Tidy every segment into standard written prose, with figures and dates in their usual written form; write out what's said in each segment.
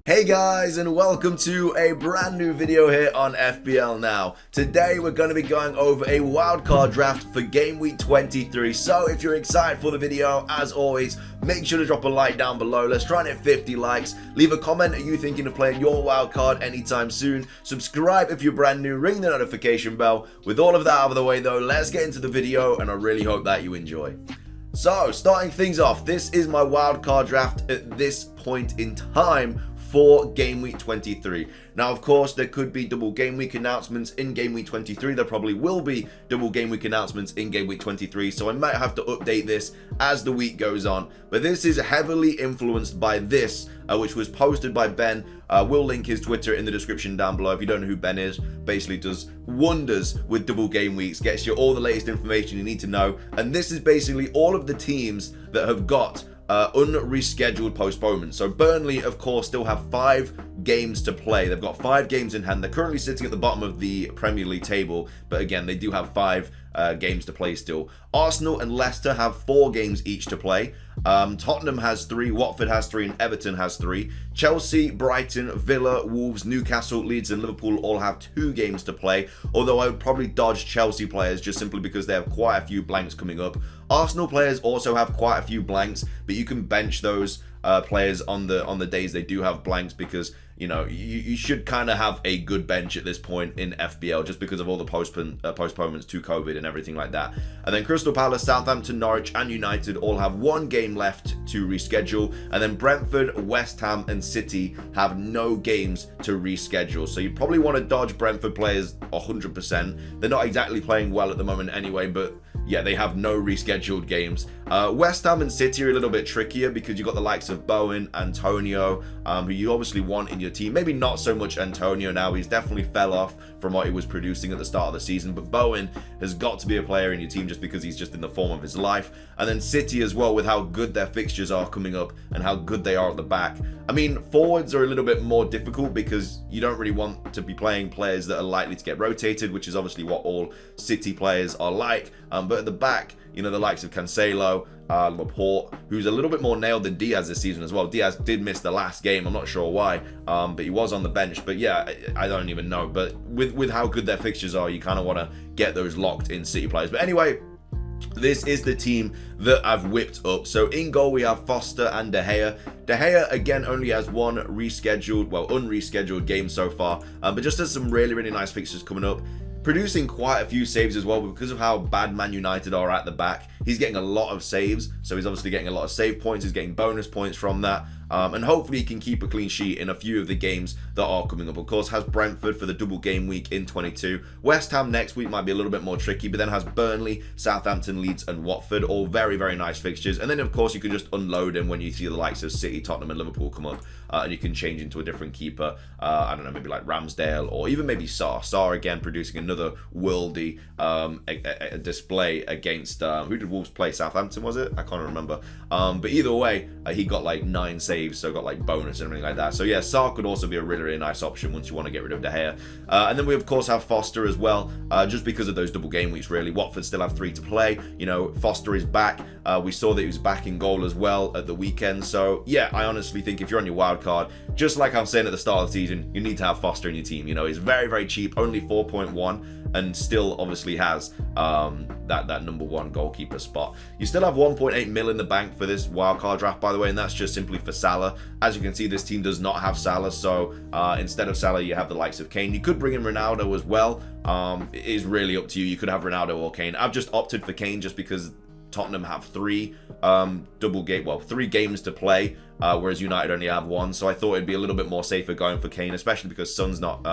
Hey guys, and welcome to a brand new video here on FPL Now. Today we're going to be going over a wildcard draft for game week 23. So if you're excited for the video, as always, make sure to drop a like down below. Let's try and hit 50 likes. Leave a comment. Are you thinking of playing your wildcard anytime soon? Subscribe if you're brand new. Ring the notification bell. With all of that out of the way though, let's get into the video, and I really hope that you enjoy. So starting things off, this is my wildcard draft at this point in time for game week 23. Now, of course, there could be double game week announcements in game week 23. There probably will be double game week announcements in game week 23, so I might have to update this as the week goes on. But this is heavily influenced by this, which was posted by Ben. We'll link his Twitter in the description down below. If you don't know who Ben is, basically does wonders with double game weeks, gets you all the latest information you need to know. And this is basically all of the teams that have got unrescheduled postponements. So Burnley, of course, still have 5 games to play. They've got 5 games in hand. They're currently sitting at the bottom of the Premier League table, but again, they do have 5 games to play still. Arsenal and Leicester have 4 games each to play. Tottenham has 3, Watford has 3, and Everton has 3. Chelsea, Brighton, Villa, Wolves, Newcastle, Leeds, and Liverpool all have 2 games to play, although I would probably dodge Chelsea players just simply because they have quite a few blanks coming up. Arsenal players also have quite a few blanks, but you can bench those players on the days they do have blanks, because you know you should kind of have a good bench at this point in FPL just because of all the postponements to COVID and everything like that. And then Crystal Palace, Southampton, Norwich, and United all have 1 game left to reschedule, and then Brentford, West Ham, and City have no games to reschedule. So you probably want to dodge Brentford players 100%. They're not exactly playing well at the moment anyway, but yeah, they have no rescheduled games. West Ham and City are a little bit trickier because you've got the likes of Bowen, Antonio, who you obviously want in your team. Maybe not so much Antonio now. He's definitely fell off from what he was producing at the start of the season. But Bowen has got to be a player in your team just because he's just in the form of his life. And then City as well, with how good their fixtures are coming up and how good they are at the back. I mean, forwards are a little bit more difficult because you don't really want to be playing players that are likely to get rotated, which is obviously what all City players are like. But at the back, you know, the likes of Cancelo, Laporte, who's a little bit more nailed than Diaz this season as well. Diaz did miss the last game. I'm not sure why, but he was on the bench. But yeah, I don't even know. But with how good their fixtures are, you kind of want to get those locked in City players. But anyway, this is the team that I've whipped up. So in goal we have Foster and De Gea. De Gea again only has 1 unrescheduled game so far, but just has some really nice fixtures coming up. Producing quite a few saves as well, but because of how bad Man United are at the back, he's getting a lot of saves. So he's obviously getting a lot of save points. He's getting bonus points from that. And hopefully he can keep a clean sheet in a few of the games that are coming up. Of course, has Brentford for the double game week in 22. West Ham next week might be a little bit more tricky, but then has Burnley, Southampton, Leeds, and Watford. All very nice fixtures. And then, of course, you can just unload him when you see the likes of City, Tottenham, and Liverpool come up. And you can change into a different keeper. I don't know, maybe like Ramsdale, or even maybe Sarr. Sarr, again, producing another worldy display against... who did Wolves play? Southampton, was it? I can't remember. But either way, he got like 9 saves. So got like bonus and everything like that. So yeah, Sarr could also be a really nice option once you want to get rid of De Gea. And then we of course have Foster as well, just because of those double game weeks really. Watford still have 3 to play. You know, Foster is back. We saw that he was back in goal as well at the weekend. So yeah, I honestly think if you're on your wild card, just like I'm saying at the start of the season, you need to have Foster in your team. You know, he's very cheap, only 4.1, and still obviously has that number 1 goalkeeper spot. You still have 1.8 mil in the bank for this wildcard draft, by the way, and that's just simply for Salah. As you can see, this team does not have Salah, so instead of Salah, you have the likes of Kane. You could bring in Ronaldo as well. It is really up to you. You could have Ronaldo or Kane. I've just opted for Kane just because Tottenham have 3 games to play, whereas United only have 1. So I thought it'd be a little bit more safer going for Kane, especially because Son's not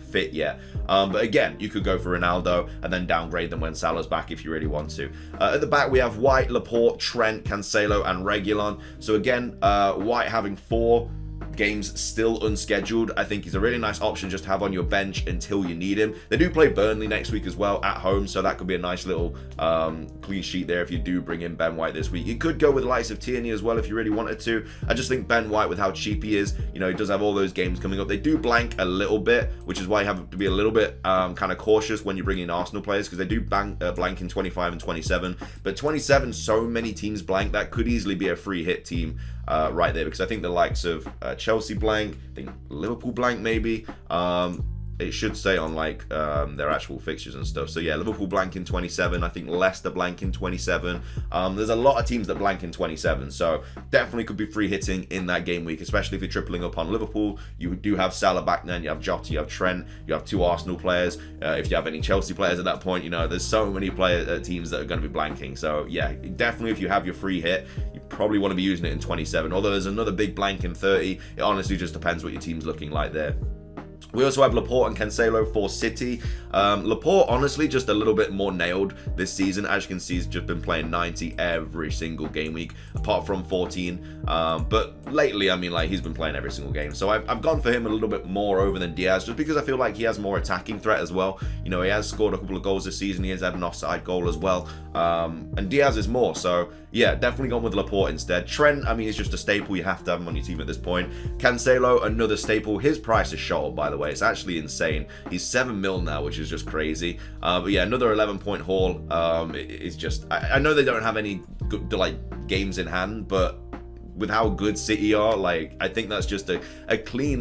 fit yet. But again, you could go for Ronaldo and then downgrade them when Salah's back if you really want to. At the back, we have White, Laporte, Trent, Cancelo, and Reguilon. So again, White having 4 games still unscheduled, I think is a really nice option just to have on your bench until you need him. They do play Burnley next week as well at home, so that could be a nice little clean sheet there if you do bring in Ben White this week. You could go with the likes of Tierney as well if you really wanted to. I just think Ben White, with how cheap he is, you know, he does have all those games coming up. They do blank a little bit, which is why you have to be a little bit kind of cautious when you bring in Arsenal players, because they do blank in 25 and 27. But 27, so many teams blank, that could easily be a free hit team. right there, because I think the likes of Chelsea blank, I think Liverpool blank maybe. It should say on like their actual fixtures and stuff. So yeah, Liverpool blank in 27. I think Leicester blank in 27. There's a lot of teams that blank in 27. So definitely could be free hitting in that game week, especially if you're tripling up on Liverpool. You do have Salah back then. You have Jota, you have Trent, you have 2 Arsenal players. If you have any Chelsea players at that point, there's so many teams that are going to be blanking. So yeah, definitely if you have your free hit, you probably want to be using it in 27. Although there's another big blank in 30. It honestly just depends what your team's looking like there. We also have Laporte and Cancelo for City. Laporte, honestly, just a little bit more nailed this season. As you can see, he's just been playing 90 every single game week, apart from 14. But lately, I mean, like, he's been playing every single game. So I've gone for him a little bit more over than Diaz, just because I feel like he has more attacking threat as well. He has scored a couple of goals this season. He has had an offside goal as well. And Diaz is more. So, yeah, definitely gone with Laporte instead. Trent, I mean, he's just a staple. You have to have him on your team at this point. Cancelo, another staple. His price is shot up, by the way. It's actually insane. He's 7 mil now, which is just crazy. But yeah, another 11-point haul. It's just, I know they don't have any good games in hand, but with how good City are, I think that's just a clean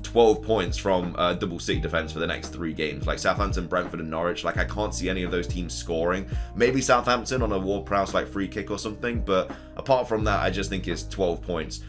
12 points from double City defense for the next 3 games. Like Southampton, Brentford, and Norwich. I can't see any of those teams scoring. Maybe Southampton on a Ward-Prowse free kick or something, but apart from that, I just think it's 12 points.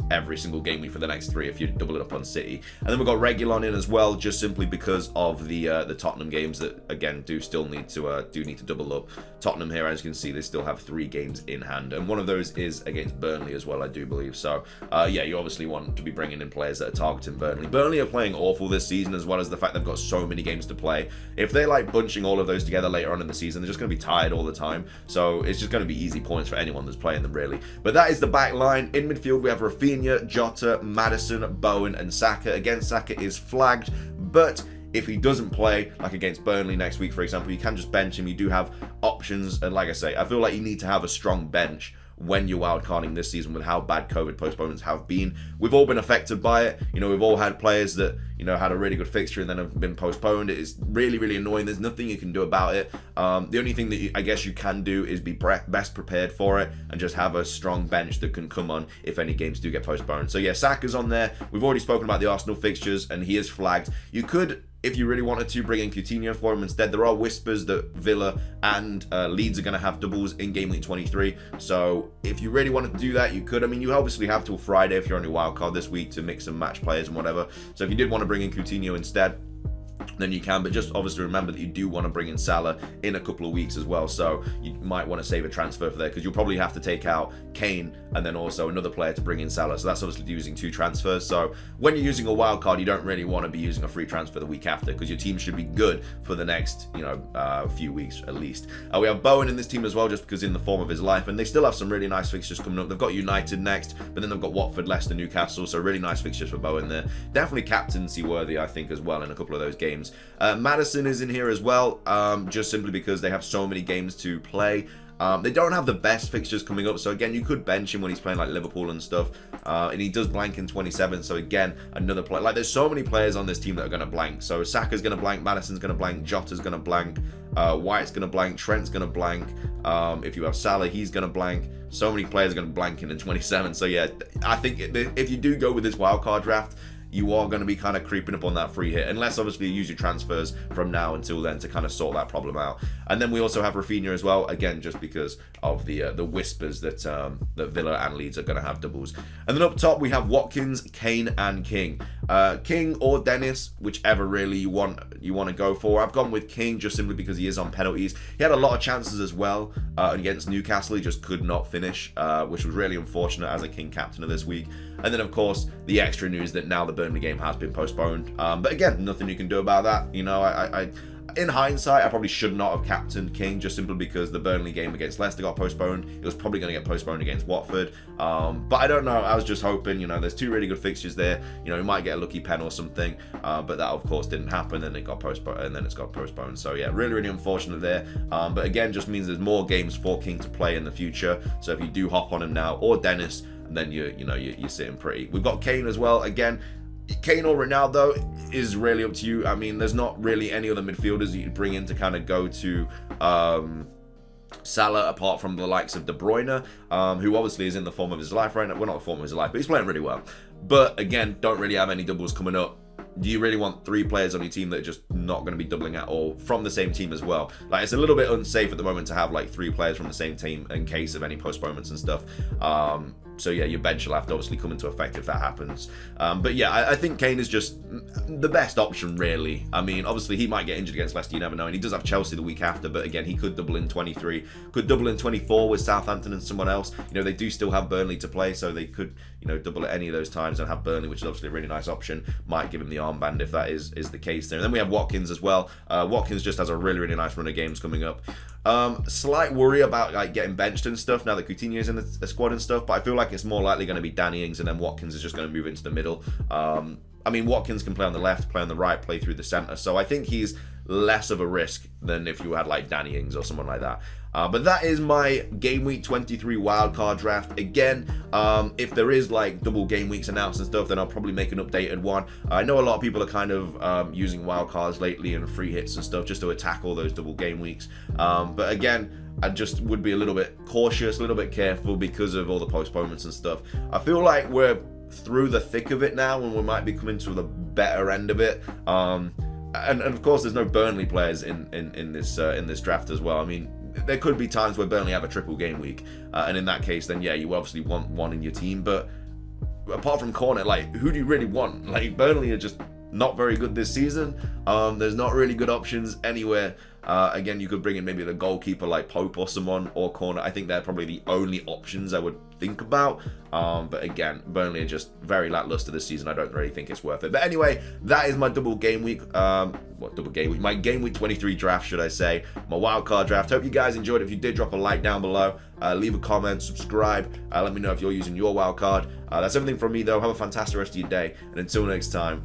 Every single game week for the next 3 if you double it up on City. And then we've got Reguilon in as well, just simply because of the Tottenham games that, again, do need to double up. Tottenham here, as you can see, they still have 3 games in hand, and one of those is against Burnley as well, I do believe. So yeah, you obviously want to be bringing in players that are targeting Burnley. Burnley are playing awful this season, as well as the fact they've got so many games to play. If they're bunching all of those together later on in the season, they're just going to be tired all the time. So it's just going to be easy points for anyone that's playing them, really. But that is the back line. In midfield, we have Rafinha, Jota, Maddison, Bowen, and Saka. Again, Saka is flagged, but if he doesn't play, like against Burnley next week, for example, you can just bench him. You do have options, and like I say, I feel like you need to have a strong bench when you're wildcarding this season with how bad COVID postponements have been. We've all been affected by it. We've all had players that, had a really good fixture and then have been postponed. It is really, really annoying. There's nothing you can do about it. The only thing that I guess you can do is be best prepared for it and just have a strong bench that can come on if any games do get postponed. So yeah, Saka's on there. We've already spoken about the Arsenal fixtures and he is flagged. You could, if you really wanted to, bring in Coutinho for him instead. There are whispers that Villa and Leeds are going to have doubles in Game Week 23. So if you really wanted to do that, you could. I mean, you obviously have till Friday if you're on your wildcard this week to mix and match players and whatever. So if you did want to bring in Coutinho instead, then you can, but just obviously remember that you do want to bring in Salah in a couple of weeks as well, so you might want to save a transfer for there, because you'll probably have to take out Kane and then also another player to bring in Salah, so that's obviously using 2 transfers. So when you're using a wild card, you don't really want to be using a free transfer the week after, because your team should be good for the next few weeks at least. We have Bowen in this team as well, just because in the form of his life, and they still have some really nice fixtures coming up. They've got United next, but then they've got Watford, Leicester, Newcastle, so really nice fixtures for Bowen there. Definitely captaincy worthy, I think, as well in a couple of those games. Maddison is in here as well, just simply because they have so many games to play. They don't have the best fixtures coming up, so again, you could bench him when he's playing Liverpool and stuff, and he does blank in 27, so again, another play. There's so many players on this team that are going to blank. So Saka's going to blank, Maddison's going to blank, Jota's going to blank, White's going to blank, Trent's going to blank. If you have Salah, he's going to blank. So many players are going to blank in 27, so yeah, I think if you do go with this wildcard draft, you are going to be kind of creeping up on that free hit, unless obviously you use your transfers from now until then to kind of sort that problem out. And then we also have Rafinha as well, again, just because of the whispers that that Villa and Leeds are going to have doubles. And then up top we have Watkins, Kane, and King. King or Dennis, whichever really you want to go for. I've gone with King just simply because he is on penalties. He had a lot of chances as well against Newcastle. He just could not finish, which was really unfortunate as a King captain of this week. And then, of course, the extra news that now the Burnley game has been postponed. But again, nothing you can do about that. In hindsight, I probably should not have captained King, just simply because the Burnley game against Leicester got postponed. It was probably going to get postponed against Watford. But I don't know. I was just hoping, there's 2 really good fixtures there. He might get a lucky pen or something. But that, of course, didn't happen, and it got postponed, and then it's got postponed. So yeah, really, really unfortunate there. But again, just means there's more games for King to play in the future. So if you do hop on him now, or Dennis, then you're sitting pretty. We've got Kane as well. Again, Kane or Ronaldo is really up to you. I mean, there's not really any other midfielders that you bring in to kind of go to Salah, apart from the likes of De Bruyne, who obviously is in the form of his life right now. Well, not the form of his life, but he's playing really well. But again, don't really have any doubles coming up. Do you really want 3 players on your team that are just not going to be doubling at all from the same team as well? Like, it's a little bit unsafe at the moment to have like 3 players from the same team in case of any postponements and stuff. So yeah, your bench will have to obviously come into effect if that happens. But yeah, I think Kane is just the best option, really. I mean, obviously he might get injured against Leicester, you never know. And he does have Chelsea the week after, but again, he could double in 23, could double in 24 with Southampton and someone else. You know, they do still have Burnley to play, so they could, you know, double at any of those times and have Burnley, which is obviously a really nice option. Might give him the armband if that is the case there. And then we have Watkins as well. Watkins just has a really, really nice run of games coming up. Slight worry about like getting benched and stuff now that Coutinho's in the squad and stuff, but I feel like it's more likely going to be Danny Ings, and then Watkins is just going to move into the middle. I mean, Watkins can play on the left, play on the right, play through the centre, so I think he's less of a risk than if you had like Danny Ings or someone like that. But that is my Game Week 23 wildcard draft. Again, if there is like double game weeks announced and stuff, then I'll probably make an updated one. I know a lot of people are kind of using wildcards lately and free hits and stuff just to attack all those double game weeks. But again, I just would be a little bit cautious, a little bit careful because of all the postponements and stuff. I feel like we're through the thick of it now, and we might be coming to the better end of it. And of course, there's no Burnley players in this draft as well. I mean, there could be times where Burnley have a triple game week, and in that case, then yeah, you obviously want one in your team. But apart from Cornet, like, who do you really want? Like, Burnley are just not very good this season. There's not really good options anywhere. Again, you could bring in maybe the goalkeeper like Pope or someone, or Corner. I think they're probably the only options I would think about. But again, Burnley are just very lackluster this season. I don't really think it's worth it. But anyway, that is my double game week. Double game week? My Game Week 23 draft, should I say. My wildcard draft. Hope you guys enjoyed it. If you did, drop a like down below. Leave a comment, subscribe. Let me know if you're using your wildcard. That's everything from me, though. Have a fantastic rest of your day. And until next time,